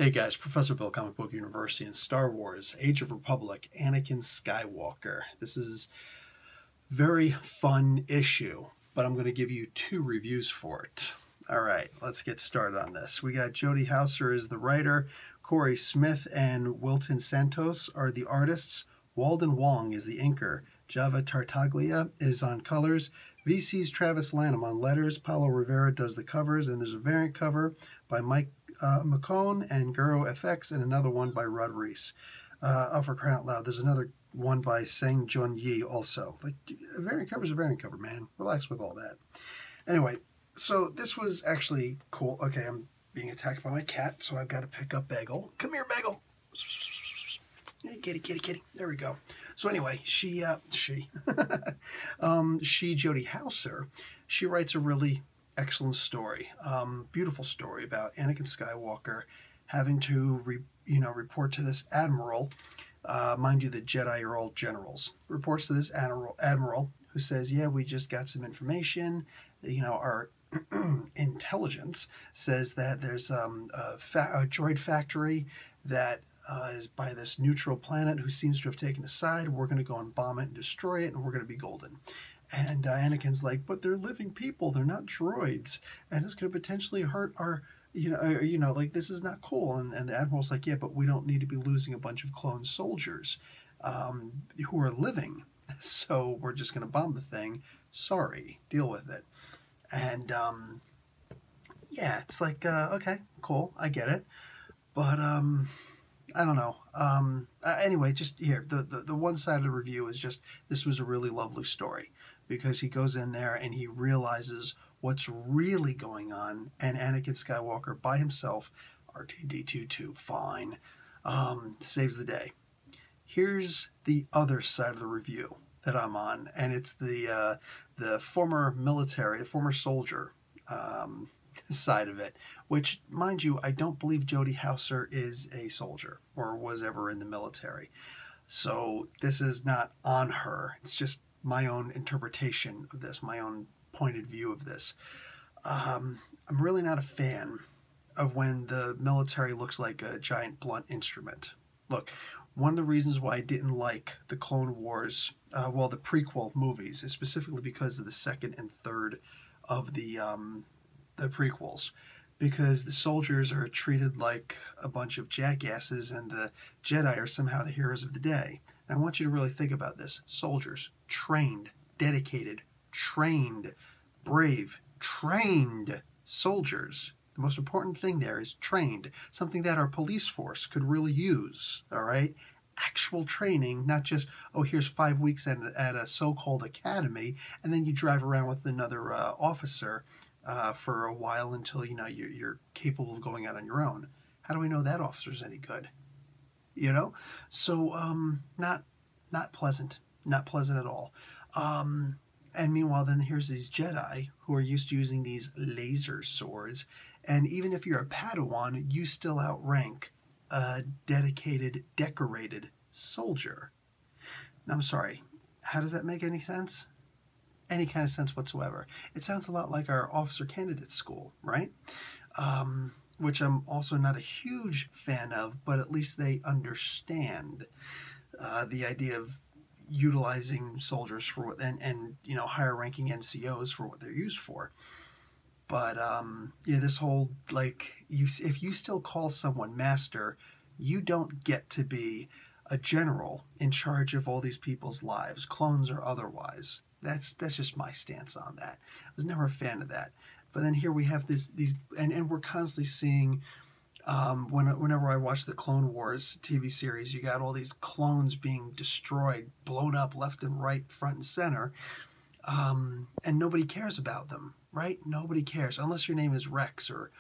Hey guys, Professor Bill, Comic Book University, and Star Wars, Age of Republic, Anakin Skywalker. This is a very fun issue, but I'm going to give you 2 reviews for it. All right, let's get started on this. We got Jody Houser as the writer, Corey Smith and Wilton Santos are the artists, Walden Wong is the inker, Java Tartaglia is on colors, VC's Travis Lanham on letters, Paulo Rivera does the covers, and there's a variant cover by Mike McCone and Guro FX, and another one by Rod Reese. Oh, for crying out loud, there's another one by Sang Jun Yi also. Like, a variant cover's a variant cover, man. Relax with all that. Anyway, so this was actually cool. Okay, I'm being attacked by my cat, so I've got to pick up Bagel. Come here, Bagel. Hey, kitty, kitty, kitty. There we go. So anyway, she, Jody Houser, she writes a really excellent story, beautiful story about Anakin Skywalker having to, report to this admiral. Mind you, the Jedi are all generals. Reports to this admiral who says, "Yeah, we just got some information. Our intelligence says that there's a droid factory that is by this neutral planet who seems to have taken a side. We're going to go and bomb it and destroy it, and we're going to be golden." And Anakin's like, "But they're living people. They're not droids, and it's going to potentially hurt our, like, this is not cool." And the admiral's like, "Yeah, but we don't need to be losing a bunch of clone soldiers who are living. So we're just going to bomb the thing. Sorry, deal with it." And yeah, it's like, okay, cool, I get it, but I don't know. Anyway, just here, the one side of the review is just, this was a really lovely story, because he goes in there and he realizes what's really going on, and Anakin Skywalker by himself, RTD22, fine, saves the day. Here's the other side of the review that I'm on, and it's the former military, the former soldier side of it, which, mind you, I don't believe Jody Houser is a soldier or was ever in the military. So this is not on her. It's just my own interpretation of this, my own pointed view of this. I'm really not a fan of when the military looks like a giant blunt instrument. Look, one of the reasons why I didn't like the Clone Wars, the prequel movies, is specifically because of the second and third of the prequels, because the soldiers are treated like a bunch of jackasses and the Jedi are somehow the heroes of the day. And I want you to really think about this. Soldiers, trained, dedicated, trained, brave, trained soldiers. The most important thing there is trained, something that our police force could really use, all right? Actual training, not just, oh, here's 5 weeks at a so-called academy, and then you drive around with another officer for a while until you're capable of going out on your own. How do we know that officer's any good? So not pleasant, not pleasant at all. And meanwhile, then here's these Jedi who are used to using these laser swords, and even if you're a Padawan, you still outrank a dedicated, decorated soldier. Now, I'm sorry, how does that make any sense? Any kind of sense whatsoever. It sounds a lot like our officer candidate school, right? Which I'm also not a huge fan of, but at least they understand the idea of utilizing soldiers for what, and higher ranking NCOs for what they're used for. But this whole, like, if you still call someone master, you don't get to be a general in charge of all these people's lives, clones or otherwise. That's just my stance on that. I was never a fan of that. But then here we have these and we're constantly seeing, whenever I watch the Clone Wars TV series, you got all these clones being destroyed, blown up left and right, front and center, and nobody cares about them, right? Nobody cares, unless your name is Rex or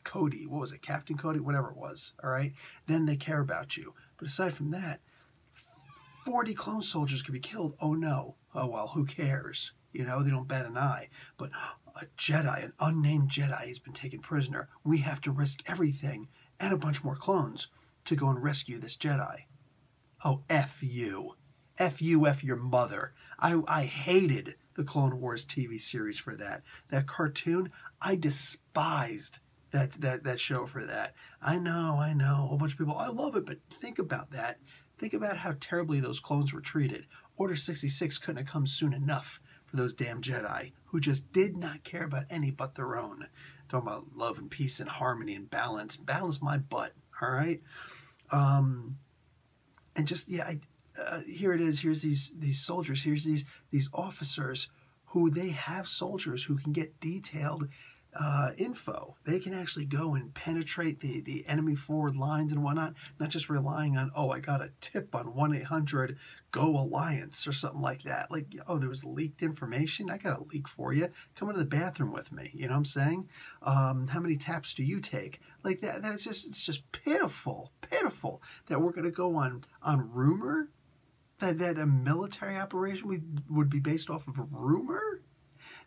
Cody. What was it, Captain Cody? Whatever it was, all right? Then they care about you. But aside from that, 40 clone soldiers could be killed. Oh no. Oh well, who cares? They don't bat an eye. But a Jedi, an unnamed Jedi, has been taken prisoner. We have to risk everything and a bunch more clones to go and rescue this Jedi. Oh, F you. F you, F your mother. I hated the Clone Wars TV series for that. That cartoon, I despised that show for that. I know, a whole bunch of people, I love it, but think about that. Think about how terribly those clones were treated. Order 66 couldn't have come soon enough for those damn Jedi who just did not care about any but their own. Talking about love and peace and harmony and balance. Balance my butt, all right? And just, yeah, here it is. Here's these soldiers. Here's these officers who they have soldiers who can get detailed info. They can actually go and penetrate the enemy forward lines and whatnot, not just relying on, oh, I got a tip on 1-800-GO Alliance or something like that. Like, oh, there was leaked information. I got a leak for you. Come into the bathroom with me. You know what I'm saying? How many taps do you take? Like that. It's just pitiful that we're going to go on rumor that a military operation would be based off of rumor.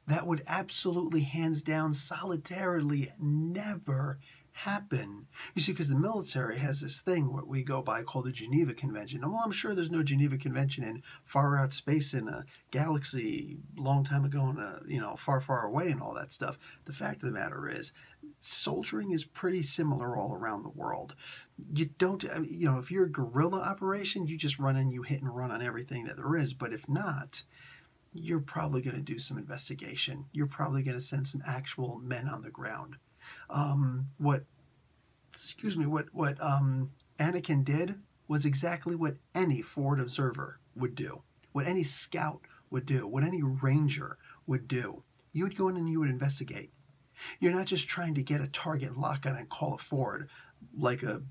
That would absolutely, hands down, solitarily never happen. You see, because the military has this thing what we go by called the Geneva Convention. And well, I'm sure there's no Geneva Convention in far out space in a galaxy long time ago and far away and all that stuff. The fact of the matter is, soldiering is pretty similar all around the world. You don't, if you're a guerrilla operation, you just run in, you hit and run on everything that there is. But if not, you're probably going to do some investigation. You're probably going to send some actual men on the ground. What Anakin did was exactly what any forward observer would do, what any scout would do, what any ranger would do. You would go in and you would investigate. You're not just trying to get a target and lock on and call it forward like a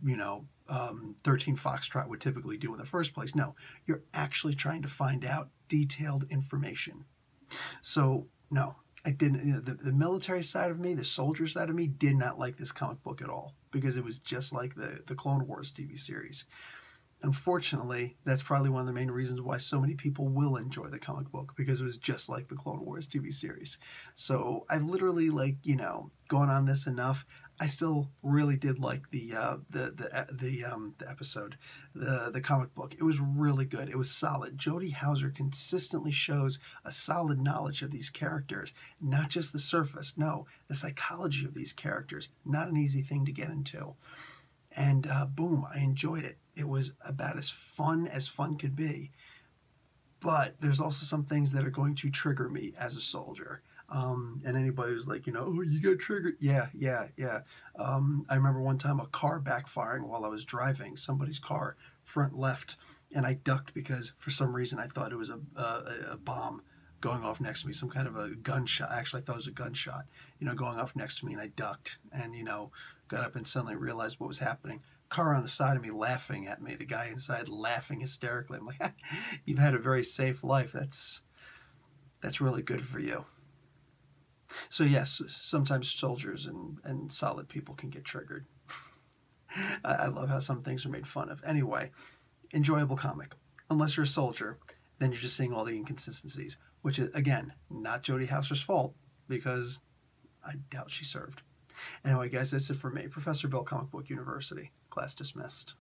13 Foxtrot would typically do in the first place. No, you're actually trying to find out detailed information. So no, I didn't. The military side of me, the soldier side of me, did not like this comic book at all because it was just like the Clone Wars TV series. Unfortunately, that's probably one of the main reasons why so many people will enjoy the comic book, because it was just like the Clone Wars TV series. So I've literally gone on this enough. I still really did like the episode, the comic book. It was really good. It was solid. Jodie Houser consistently shows a solid knowledge of these characters, not just the surface. No, the psychology of these characters. Not an easy thing to get into. And boom, I enjoyed it. It was about as fun could be. But there's also some things that are going to trigger me as a soldier. And anybody who's like, oh, you got triggered. Yeah. I remember one time a car backfiring while I was driving, somebody's car, front left, and I ducked because for some reason I thought it was a bomb going off next to me, some kind of a gunshot. Actually, I thought it was a gunshot, going off next to me, and I ducked and, got up and suddenly realized what was happening. Car on the side of me laughing at me, the guy inside laughing hysterically. I'm like, you've had a very safe life. That's really good for you. So yes, sometimes soldiers and solid people can get triggered. I love how some things are made fun of. Anyway, enjoyable comic. Unless you're a soldier, then you're just seeing all the inconsistencies, which is, again, not Jodie Houser's fault, because I doubt she served. Anyway, guys, that's it for me. Professor Bill, Comic Book University. Class dismissed.